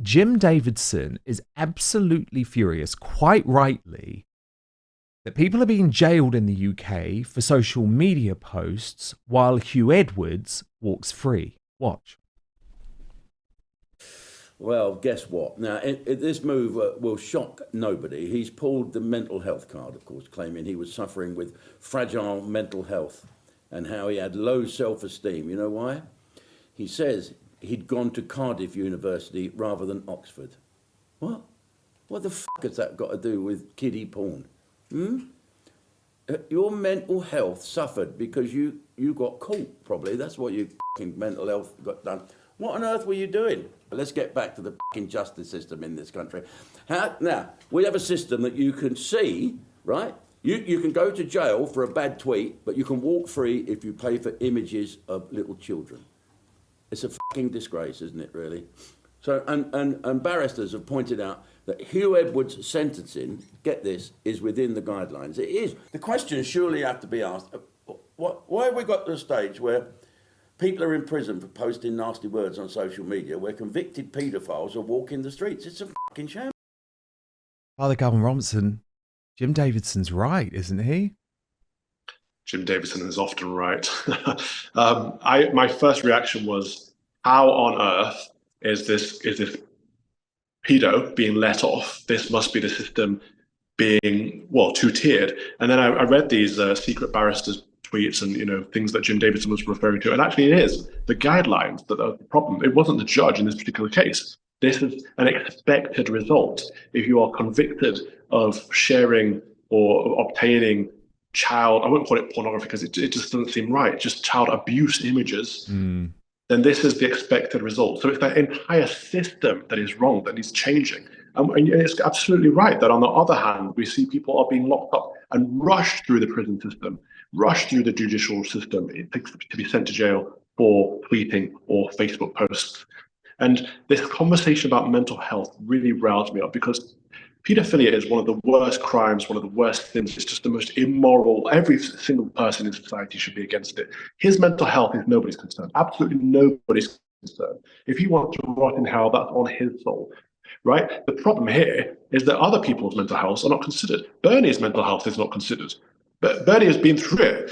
Jim Davidson is absolutely furious, quite rightly, that people are being jailed in the UK for social media posts while Huw Edwards walks free. Watch. Well, guess what? Now, this move will shock nobody. He's pulled the mental health card, of course, claiming he was suffering with fragile mental health and how he had low self-esteem. You know why? He says he'd gone to Cardiff University rather than Oxford. What? What the fuck has that got to do with kiddie porn? Your mental health suffered because you got caught, probably. That's what your fucking mental health got done. What on earth were you doing? But let's get back to the fucking justice system in this country. Now, we have a system that you can see, right? You can go to jail for a bad tweet, but you can walk free if you pay for images of little children. It's a fucking disgrace, isn't it, really? So, and barristers have pointed out that Huw Edwards' sentencing, get this, is within the guidelines. It is. The questions surely have to be asked, why have we got to a stage where people are in prison for posting nasty words on social media, where convicted paedophiles are walking the streets? It's a fucking shame. Father Calvin Robinson, Jim Davidson's right, isn't he? Jim Davidson is often right. My first reaction was, how on earth is this pedo being let off? This must be the system being, well, two-tiered. And then I read these secret barristers' tweets and things that Jim Davidson was referring to, and actually it is the guidelines that are the problem. It wasn't the judge in this particular case. This is an expected result. If you are convicted of sharing or obtaining child, I wouldn't call it pornography because it just doesn't seem right, just child abuse images, then this is the expected result. So it's that entire system that is wrong, that is changing. And it's absolutely right that on the other hand, we see people are being locked up and rushed through the prison system, rushed through the judicial system to be sent to jail for tweeting or Facebook posts. And this conversation about mental health really roused me up, because paedophilia is one of the worst crimes, one of the worst sins. It's just the most immoral. Every single person in society should be against it. His mental health is nobody's concern. Absolutely nobody's concern. If he wants to rot in hell, that's on his soul, right? The problem here is that other people's mental health are not considered. Bernie's mental health is not considered. But Bernie has been through it,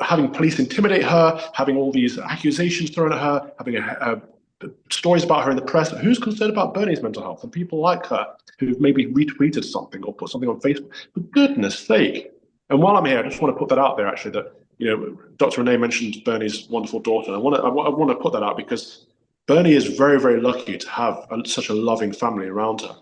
having police intimidate her, having all these accusations thrown at her, having stories about her in the press. Who's concerned about Bernie's mental health? And people like her who've maybe retweeted something or put something on Facebook. For goodness sake. And while I'm here, I just want to put that out there, actually, that, Dr. Renee mentioned Bernie's wonderful daughter. I want to put that out because Bernie is very, very lucky to have such a loving family around her.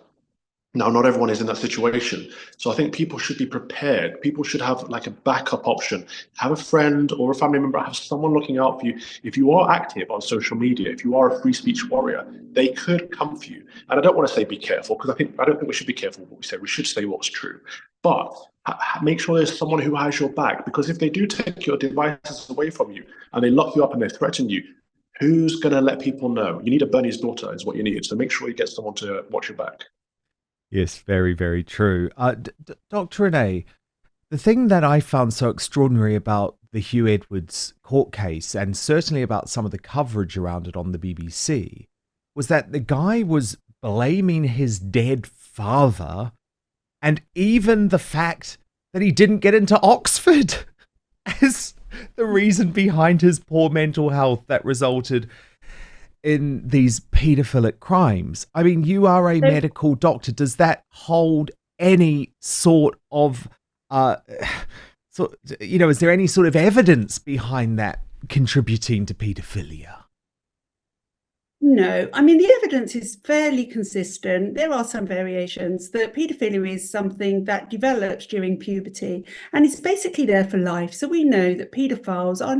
Now, not everyone is in that situation. So I think people should be prepared. People should have like a backup option. Have a friend or a family member, have someone looking out for you. If you are active on social media, if you are a free speech warrior, they could come for you. And I don't want to say be careful, because I don't think we should be careful what we say. We should say what's true. But make sure there's someone who has your back, because if they do take your devices away from you and they lock you up and they threaten you, who's going to let people know? You need a Bernie's daughter is what you need. So make sure you get someone to watch your back. Yes, very, very true. Dr. Renee, the thing that I found so extraordinary about the Huw Edwards court case, and certainly about some of the coverage around it on the BBC, was that the guy was blaming his dead father and even the fact that he didn't get into Oxford as the reason behind his poor mental health that resulted in these paedophilic crimes. I mean, you are a medical doctor. Does that hold any sort of, is there any sort of evidence behind that contributing to paedophilia? No, I mean, the evidence is fairly consistent. There are some variations. The paedophilia is something that develops during puberty and it's basically there for life. So we know that paedophiles are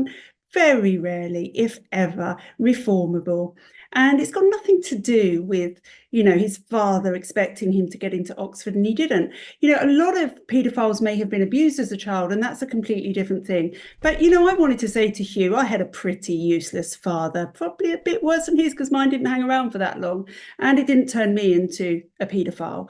very rarely, if ever, reformable. And it's got nothing to do with, his father expecting him to get into Oxford and he didn't. A lot of paedophiles may have been abused as a child, and that's a completely different thing. But, I wanted to say to Huw, I had a pretty useless father, probably a bit worse than his because mine didn't hang around for that long. And it didn't turn me into a paedophile.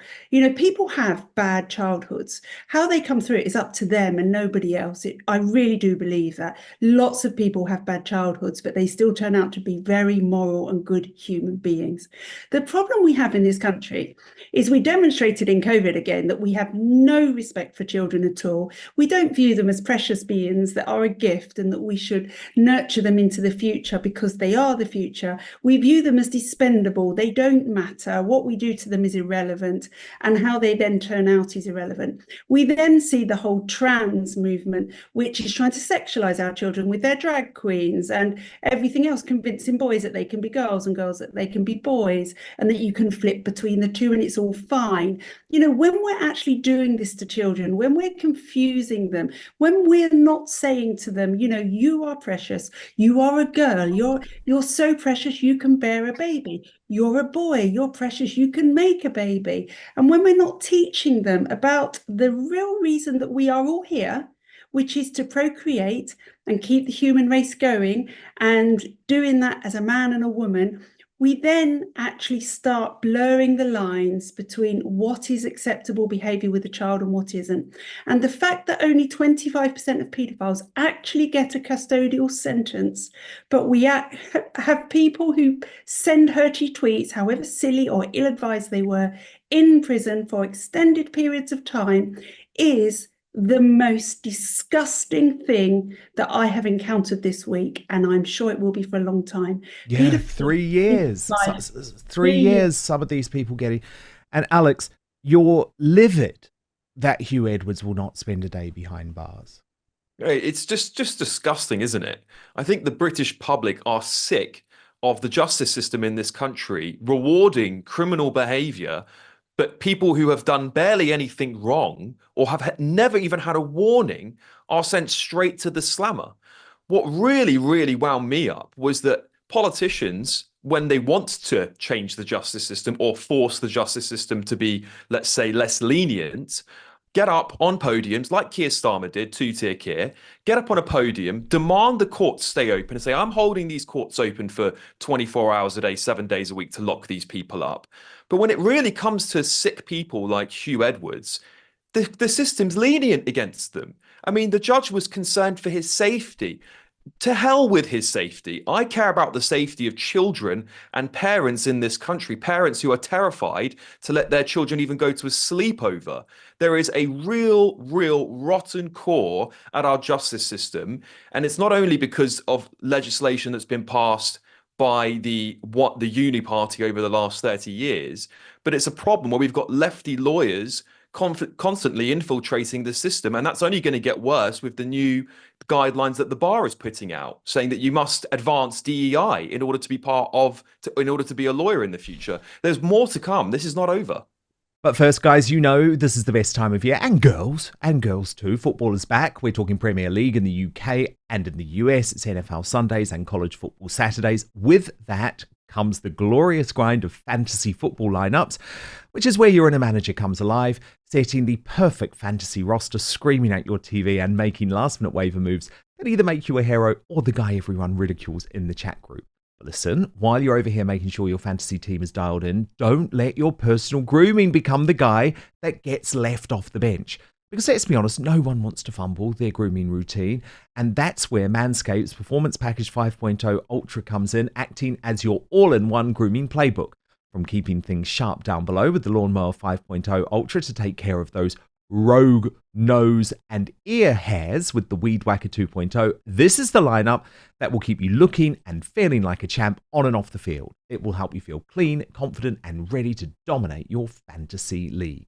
People have bad childhoods. How they come through it is up to them and nobody else. I really do believe that. Lots of people have bad childhoods, but they still turn out to be very moral and good human beings. The problem we have in this country is we demonstrated in COVID again that we have no respect for children at all. We don't view them as precious beings that are a gift and that we should nurture them into the future because they are the future. We view them as dispendable. They don't matter. What we do to them is irrelevant, and how they then turn out is irrelevant. We then see the whole trans movement, which is trying to sexualize our children with their drag queens and everything else, convincing boys that they can be girls and girls that they can be boys, and that you can flip between the two and it's all fine. You know, when we're actually doing this to children, when we're confusing them, when we're not saying to them, you know, you are precious, you are a girl, you're so precious you can bear a baby, you're a boy, you're precious, you can make a baby. And when we're not teaching them about the real reason that we are all here, which is to procreate and keep the human race going, and doing that as a man and a woman, we then actually start blurring the lines between what is acceptable behaviour with a child and what isn't. And the fact that only 25% of paedophiles actually get a custodial sentence, but we have people who send hurty tweets, however silly or ill-advised they were, in prison for extended periods of time, is the most disgusting thing that I have encountered this week, and I'm sure it will be for a long time. Yeah, 3 years. 3 years some of these people getting. And Alex, you're livid that Huw Edwards will not spend a day behind bars. It's just disgusting, isn't it? I think the British public are sick of the justice system in this country rewarding criminal behaviour, but people who have done barely anything wrong or have never even had a warning are sent straight to the slammer. What really, really wound me up was that politicians, when they want to change the justice system or force the justice system to be, let's say, less lenient, get up on podiums like Keir Starmer did, two-tier Keir, get up on a podium, demand the courts stay open and say, I'm holding these courts open for 24 hours a day, 7 days a week to lock these people up. But when it really comes to sick people like Huw Edwards, the system's lenient against them. I mean, the judge was concerned for his safety. To hell with his safety. I care about the safety of children and parents in this country, parents who are terrified to let their children even go to a sleepover. There is a real rotten core at our justice system. And it's not only because of legislation that's been passed by the uni party over the last 30 years, but it's a problem where we've got lefty lawyers constantly infiltrating the system, and that's only going to get worse with the new guidelines that the bar is putting out, saying that you must advance DEI in order to be in order to be a lawyer in the future. There's more to come. This is not over. But first, guys, you know this is the best time of year, and girls too. Football is back. We're talking Premier League in the UK and in the US. It's NFL Sundays and college football Saturdays. With that comes the glorious grind of fantasy football lineups, which is where You're in a Manager comes alive, setting the perfect fantasy roster, screaming at your TV and making last-minute waiver moves that either make you a hero or the guy everyone ridicules in the chat group. But listen, while you're over here making sure your fantasy team is dialed in, don't let your personal grooming become the guy that gets left off the bench. Because let's be honest, no one wants to fumble their grooming routine, and that's where Manscaped's Performance Package 5.0 Ultra comes in, acting as your all-in-one grooming playbook. From keeping things sharp down below with the Lawnmower 5.0 Ultra to take care of those rogue nose and ear hairs with the Weed Whacker 2.0, this is the lineup that will keep you looking and feeling like a champ on and off the field. It will help you feel clean, confident, and ready to dominate your fantasy league.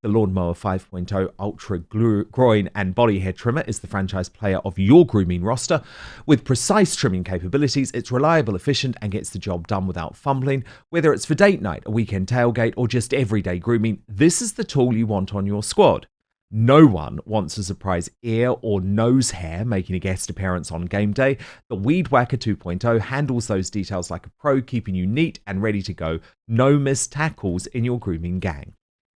The Lawnmower 5.0 Ultra Groin and Body Hair Trimmer is the franchise player of your grooming roster. With precise trimming capabilities, it's reliable, efficient, and gets the job done without fumbling. Whether it's for date night, a weekend tailgate, or just everyday grooming, this is the tool you want on your squad. No one wants a surprise ear or nose hair making a guest appearance on game day. The Weed Whacker 2.0 handles those details like a pro, keeping you neat and ready to go. No missed tackles in your grooming gang.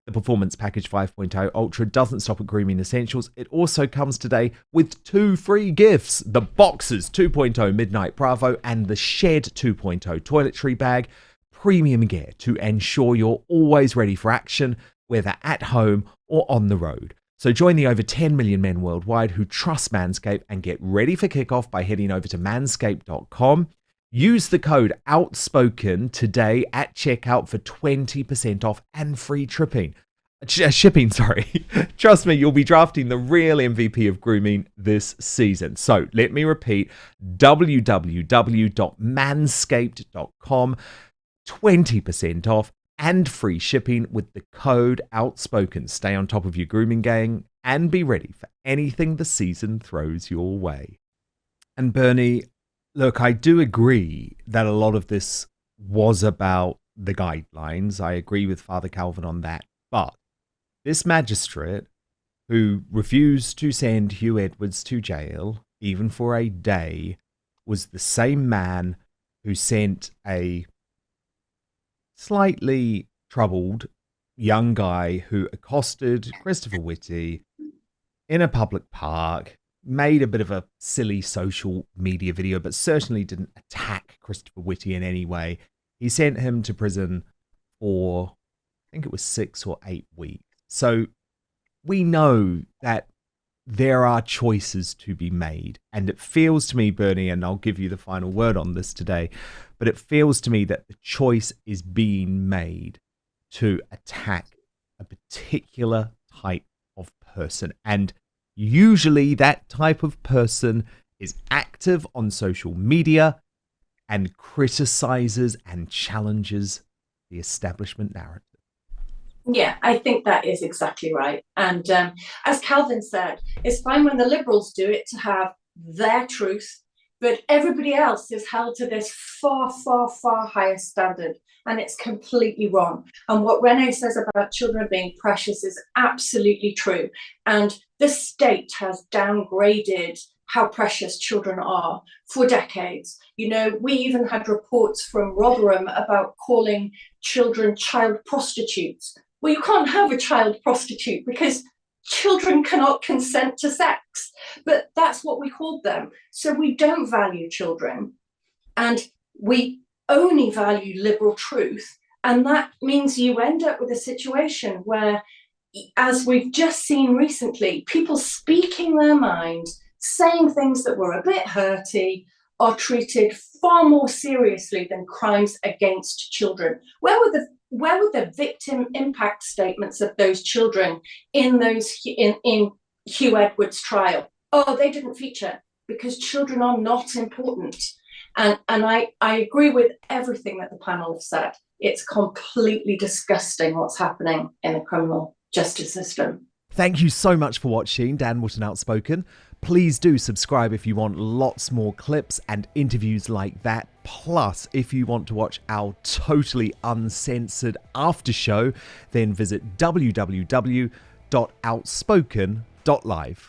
The Performance Package 5.0 Ultra doesn't stop at grooming essentials. It also comes today with 2 free gifts. The Boxers 2.0 Midnight Bravo and the Shed 2.0 Toiletry Bag. Premium gear to ensure you're always ready for action, whether at home or on the road. So join the over 10 million men worldwide who trust Manscaped and get ready for kickoff by heading over to manscaped.com. Use the code Outspoken today at checkout for 20% off and free shipping, sorry. Trust me, you'll be drafting the real MVP of grooming this season. So let me repeat, www.manscaped.com, 20% off and free shipping with the code Outspoken. Stay on top of your grooming game and be ready for anything the season throws your way. And Bernie, look, I do agree that a lot of this was about the guidelines. I agree with Father Calvin on that. But this magistrate who refused to send Huw Edwards to jail, even for a day, was the same man who sent a slightly troubled young guy who accosted Christopher Whitty in a public park, made a bit of a silly social media video, but certainly didn't attack Christopher Whitty in any way. He sent him to prison for, I think it was 6 or 8 weeks. So we know that there are choices to be made. And it feels to me, Bernie, and I'll give you the final word on this today, but it feels to me that the choice is being made to attack a particular type of person. And usually that type of person is active on social media and criticizes and challenges the establishment narrative. Yeah, I think that is exactly right. And as Calvin said, it's fine when the liberals do it to have their truth, but everybody else is held to this far, far, far higher standard. And it's completely wrong. And what Renee says about children being precious is absolutely true. And the state has downgraded how precious children are for decades. You know, we even had reports from Rotherham about calling children child prostitutes. Well, you can't have a child prostitute because children cannot consent to sex. But that's what we called them. So we don't value children. And we only value liberal truth. And that means you end up with a situation where, as we've just seen recently, people speaking their mind, saying things that were a bit hurty, are treated far more seriously than crimes against children. Where were the victim impact statements of those children in Huw Edwards' trial? Oh, they didn't feature because children are not important. And I agree with everything that the panel have said. It's completely disgusting what's happening in the criminal justice system. Thank you so much for watching Dan Wootton Outspoken. Please do subscribe if you want lots more clips and interviews like that. Plus, if you want to watch our totally uncensored after show, then visit www.outspoken.live.